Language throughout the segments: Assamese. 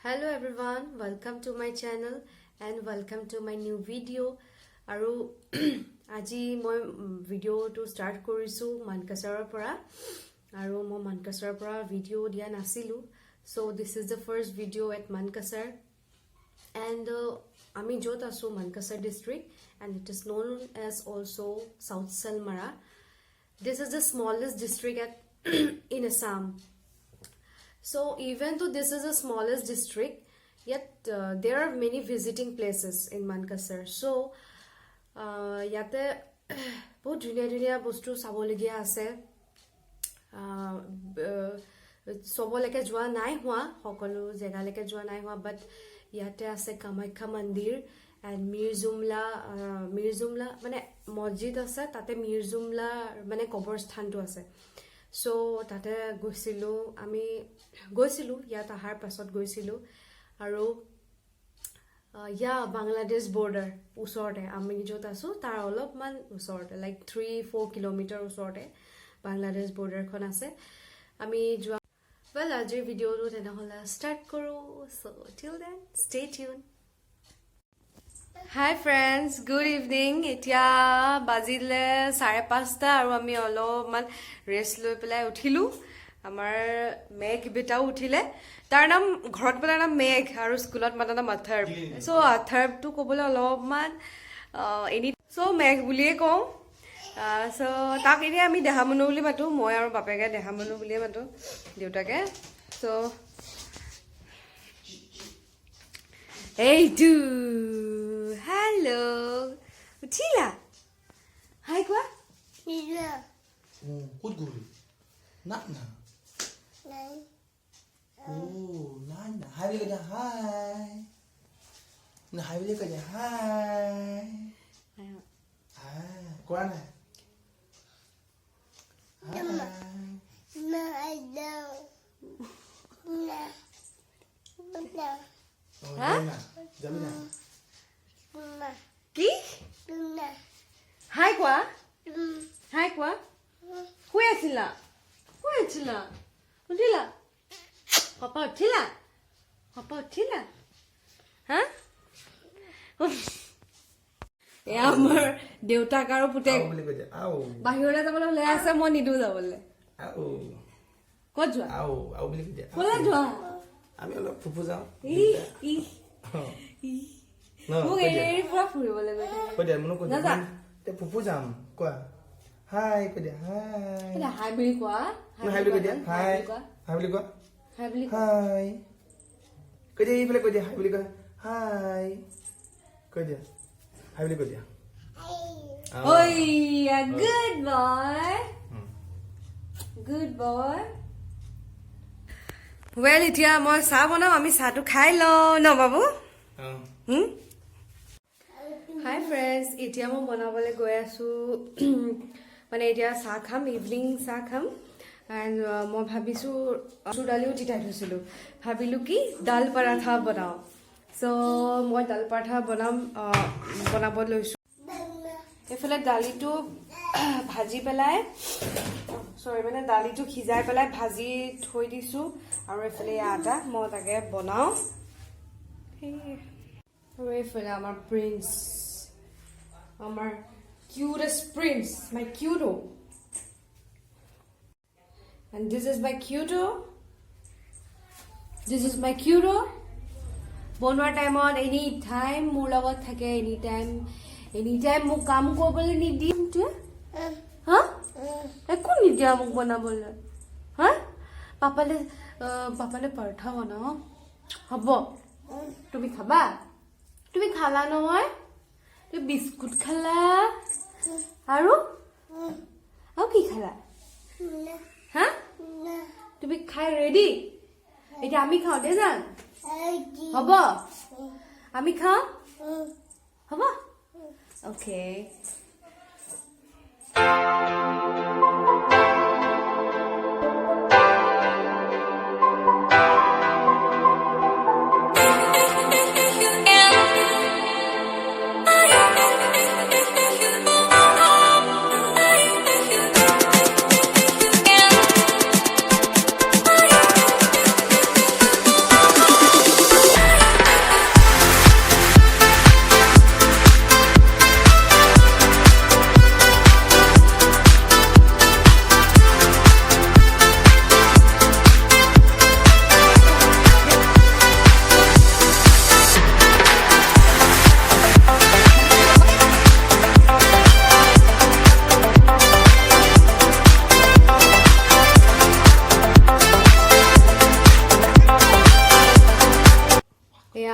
Hello everyone, welcome to my channel and welcome to my new video. Aru aji moi video to start korisu Mankachar pora. Aru mo Mankachar pora video dia nasilu. So this is the first video at Mankachar. And ami jot asu Mankachar district and it is known as also South Salmara. This is the smallest district at in Assam. So even though this is the smallest district, yet there are many visiting places in Mankachar. So yate bahut dhuniya bostu saboligia ase. Soboleke joa nai hua, hokolu jegaleke joa nai hua, but yate ase Kamakhya Mandir and Mirzumla mane mosjid ase, tate Mirzumla mane kobor tu ase. So tate goisilu ami goisilu ya tahar pasot goisilu aru ya Bangladesh border usorte ami jot asu tar olop man usorte like 3-4 kilometer usorte Bangladesh border khon ase ami jwa well ajir video ru tena hola start koru. So till then stay tuned. Hi friends, good evening. Etia bazile 5:30 aru ami oloman rest loi pelai uthilu. Amar Meg beta uthile. Tar nam ghorot bela nam Meg aru schoolot mata nam Athar. So Athar tu kobole oloman any so Meg buliye ko. So tak ini ami dehamunu buli matu moi aru bapeke dehamunu buliye matu deutake. So hey du hello utila hi kwa Yeah. Good guru. Nak na. Nine. Oh, nana. Hai bila kerja hai. Nah, hai bila kerja hai. Hai. Kuan hai. Hai. No, I don't. No. No. Oh, Hah? Jamina. Jamina. No. ki No. hi kwa Mm. hi kwa hui achila utila papa utila ha e amar deuta karo pute Au bila kerja. Au. bahire jabole le ase moi nidu jabole Au. ko jwa Au bila kerja. kola jwa Ami olop pupu jao. E No. মোক এৰি পুৰা ফুৰিবলৈ গৈ থাকে Kau dia mana kau Nada. dia? Dia pupu jam. Kau. Hai kau dia. Hai. এটা হাই বুলি কোৱা Nah, hai bila kerja. Hai. Hai bila kau. হাই বুলি Hai. Kau dia bila kau dia. Hai bila kau. Hai. Kau dia. Hai bila kau dia. ওইয়া good boy good boy well এতিয়া মই চাহ বনাম আমি চাহটো খাই লওঁ ন বাবু হাই ফ্ৰেণ্ডছ এতিয়া মই বনাবলৈ গৈ আছো মানে এতিয়া চাহ খাম ইভিনিং চাহ খাম এণ্ড মই ভাবিছোঁ মচুৰ দালিও তিতাই থৈছিলোঁ ভাবিলোঁ কি দাল পৰাঠা বনাওঁ চ' মই দাল পৰাঠা বনাব লৈছোঁ এইফালে দালিটো ভাজি পেলাই চৰি মানে দালিটো সিজাই পেলাই ভাজি থৈ দিছোঁ আৰু এইফালে আটা মই তাকে বনাওঁ আৰু এইফালে আমাৰ প্ৰিন্স আমাৰ কিউটেষ্ট প্ৰিন্স মাই কিউটো and this is my cuto বনোৱাৰ টাইমত এনি টাইম মোৰ লগত থাকে এনি টাইম মোক কাম কৰিবলৈ নিদিয়ে হা একো নিদিয়া মোক বনাবলৈ হা পাপালে পৰঠা বনাও হ'ব তুমি খাবা তুমি খালা নহয় তুমি বিস্কুট খালা আৰু কি খালা হা তুমি খাই ৰেডি এতিয়া আমি খাওঁ দে যান হ'ব আমি খাওঁ হ'ব অ'কে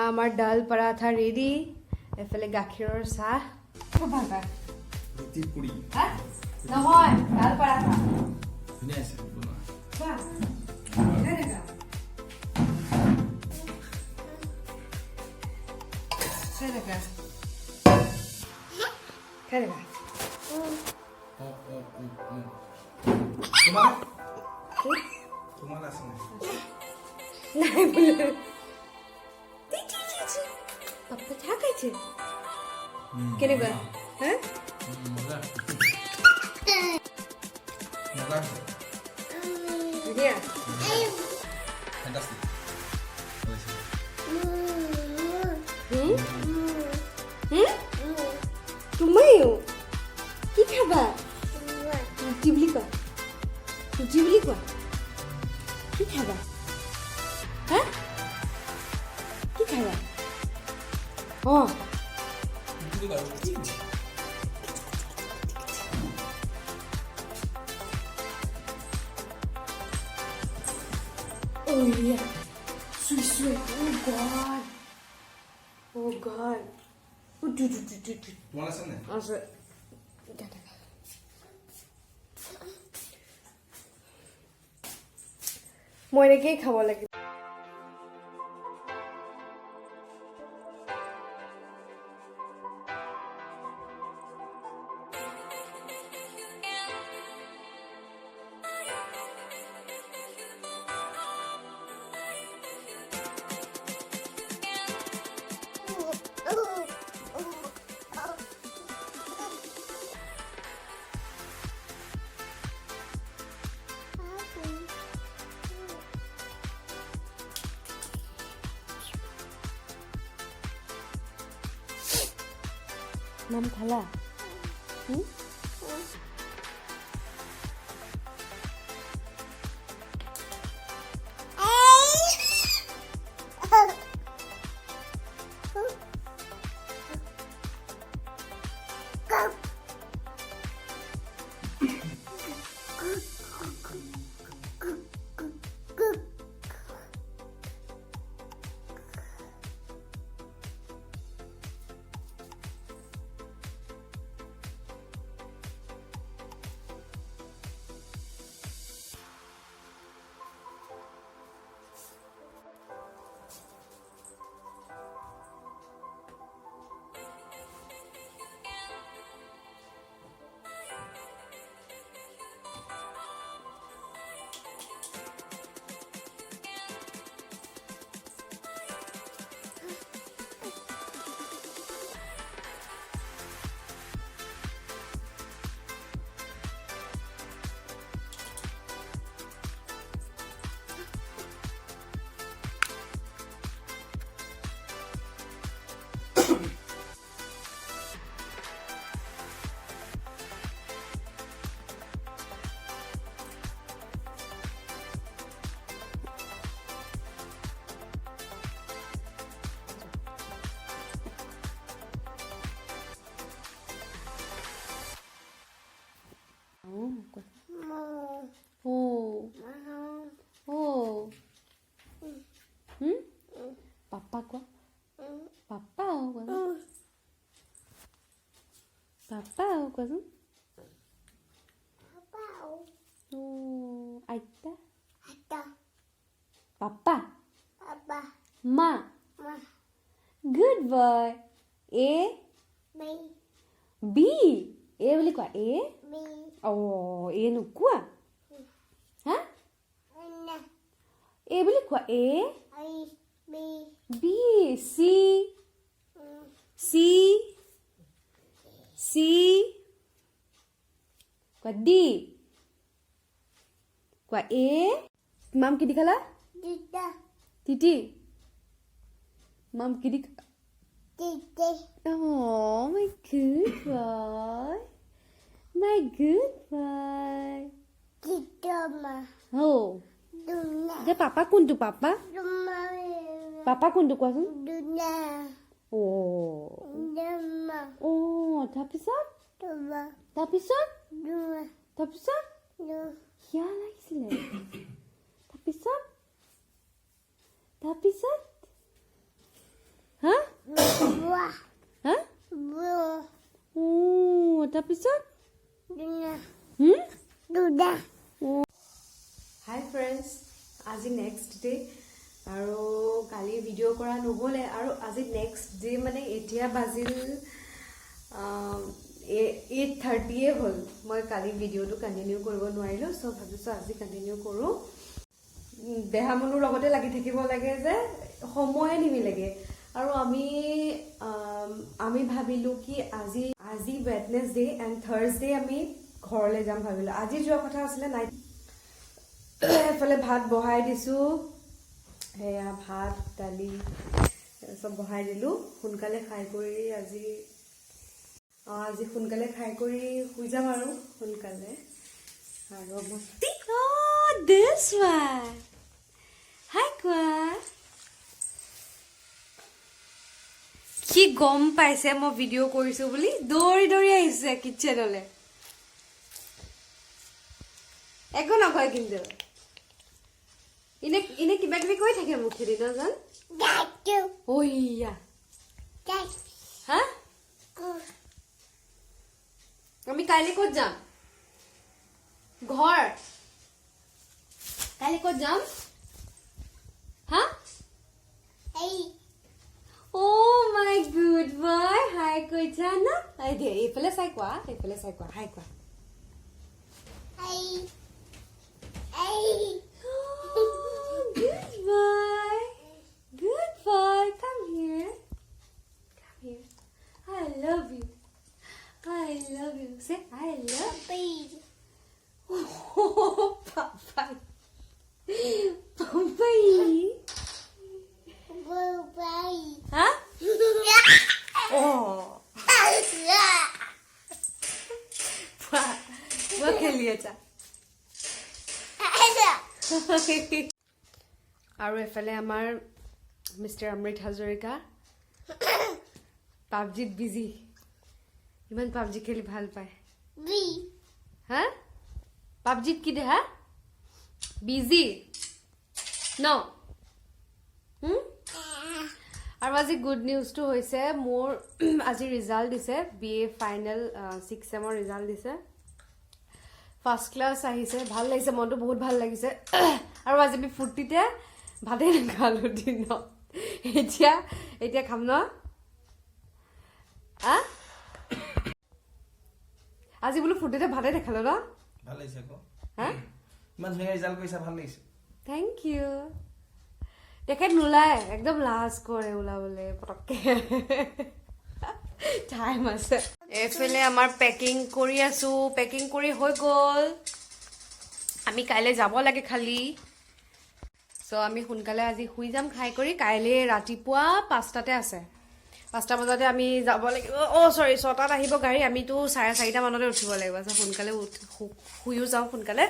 আমাৰ ডাল পৰাঠা ৰেডি এফালে গাখীৰৰ চাহ খুব ভাল পায় ৰুটি পুৰি নহয় ডাল পৰাঠা ধুনীয়া আছে বনোৱা খোৱা খাই থাকা তোমাৰ আছে নাই বোলে পাপ্পা চাহ খাইছে কেনেকুৱা হা ধুনীয়া Fantastic. তুমিও কি খাবা ৰুটি বুলি কোৱা ৰুটি বুলি কোৱা কি খাবা হা কি খাবা অঁ Oh yeah, sweet. Oh God. Oh God. তোমাৰ আছে নে আছে মই এনেকেই খাব লাগিব নাম খালা Papa quoi? Papa ou quoi? Papa ou quoi? Oh, Aita. Papa. Ma. Good boy. A. B. A boleh quoi? A. Oh, A nu quoi? Hah? A boleh quoi? A. B. C. C. C. Quoi D? Quoi A? Mam kidi kala? Titi. Mam kidi. Oh, my good boy. My good boy. Oh. Dia papa kuntu papa? Papa kuntu kuasun? Oh. Oh, tapi sah? Tapi sah? Tapi sah? Ya lagi sila. Tapi sah? Tapi sah? হা Bua. হা Bua. ও তাৰপিছত Duna. হুম Duda. হাই ফ্ৰেণ্ডছ আজি নেক্সট ডে আৰু কালি ভিডিঅ' কৰা নহ'লে আৰু আজি নেক্সট ডে মানে এতিয়া বাজিল 8:30 হ'ল মই কালি ভিডিঅ'টো কণ্টিনিউ কৰিব নোৱাৰিলোঁ চ' ভাবিছোঁ আজি কণ্টিনিউ কৰোঁ দেহা মনৰ লগতে লাগি থাকিব লাগে যে সময়ে নিমিলেগে আৰু আমি ভাবিলোঁ কি আজি ৱেডনেছডে এণ্ড থাৰ্ছডে আমি ঘৰলৈ যাম ভাবিলোঁ আজি যোৱা কথা আছিলে নাইট এফালে ভাত বহাই দিছোঁ সেয়া ভাত দালি চব বহাই দিলোঁ সোনকালে খাই কৰি আজি সোনকালে খাই কৰি শুই যাম আৰু সোনকালে আৰু মস্তি this one হাই কোৱা কি গম পাইছে মই ভিডিঅ' কৰিছোঁ বুলি দৌৰি দৌৰি আহিছে কিটচেনলৈ একো নকয় কিন্তু ইনে কিবা কিবি কৈ থাকে মুখেদি নজান Dadu. ওইয়া Dadu. হা আমি কাইলৈ ক'ত যাম ঘৰ কাইলৈ ক'ত যাম হা Hey. ও মাই গুড বয় হাই কৈছা না আই দে এইফালে চাই কোৱা হাই কোৱা Hey. Hey. Good boy. Good boy. Come here. I love you. Say, I love Baby. you. Oh, Papa. Papa. Bye. Huh? Oh. What can you do? আৰু এফালে আমাৰ মিষ্টাৰ অমৃত হাজৰিকা পাবজিত বিজি ইমান পাবজি খেলি ভাল পায় B. হা পাবজিত কি দে হা বিজি ন আৰু আজি গুড নিউজটো হৈছে মোৰ আজি ৰিজাল্ট দিছে BA ফাইনেল 6 চেমৰ ৰিজাল্ট দিছে ফাৰ্ষ্ট ক্লাছ আহিছে ভাল লাগিছে মনটো বহুত ভাল লাগিছে আৰু আজি আমি ফুৰ্তিতে ভাতে নাখালো দিনত এতিয়া খাম ন আজি বোলো ফুৰ্তিতে ভাতে নাখালো ন ভাল লাগিছে আকৌ হা ইমান ধুনীয়া ৰিজাল্ট কৰিছা ভাল লাগিছে থেংক ইউ তেখেত নোলায় একদম লাজ কৰে ওলাবলে পটককে টাইম আছে এফালে আমাৰ পেকিং কৰি আছো পেকিং কৰি হৈ গ'ল আমি কাইলৈ যাব লাগে খালি চ' আমি সোনকালে আজি শুই যাম খাই কৰি কাইলৈ ৰাতিপুৱা 5টাতে আছে 5টা বজাতে আমি যাব লাগিব চৰি 6টাত আহিব গাড়ী আমিতো 4:30 মানতে উঠিব লাগিব সোনকালে শুইও যাওঁ সোনকালে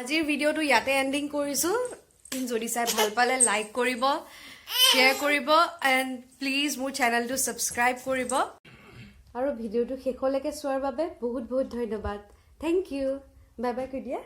আজিৰ ভিডিঅ'টো ইয়াতে এণ্ডিং কৰিছোঁ যদি চাই ভাল পালে লাইক কৰিব শ্বেয়াৰ কৰিব এণ্ড প্লিজ মোৰ চেনেলটো ছাবস্ক্ৰাইব কৰিব আৰু ভিডিঅ'টো শেষলৈকে চোৱাৰ বাবে বহুত বহুত ধন্যবাদ থেংক ইউ বাই বাই কৈ দিয়া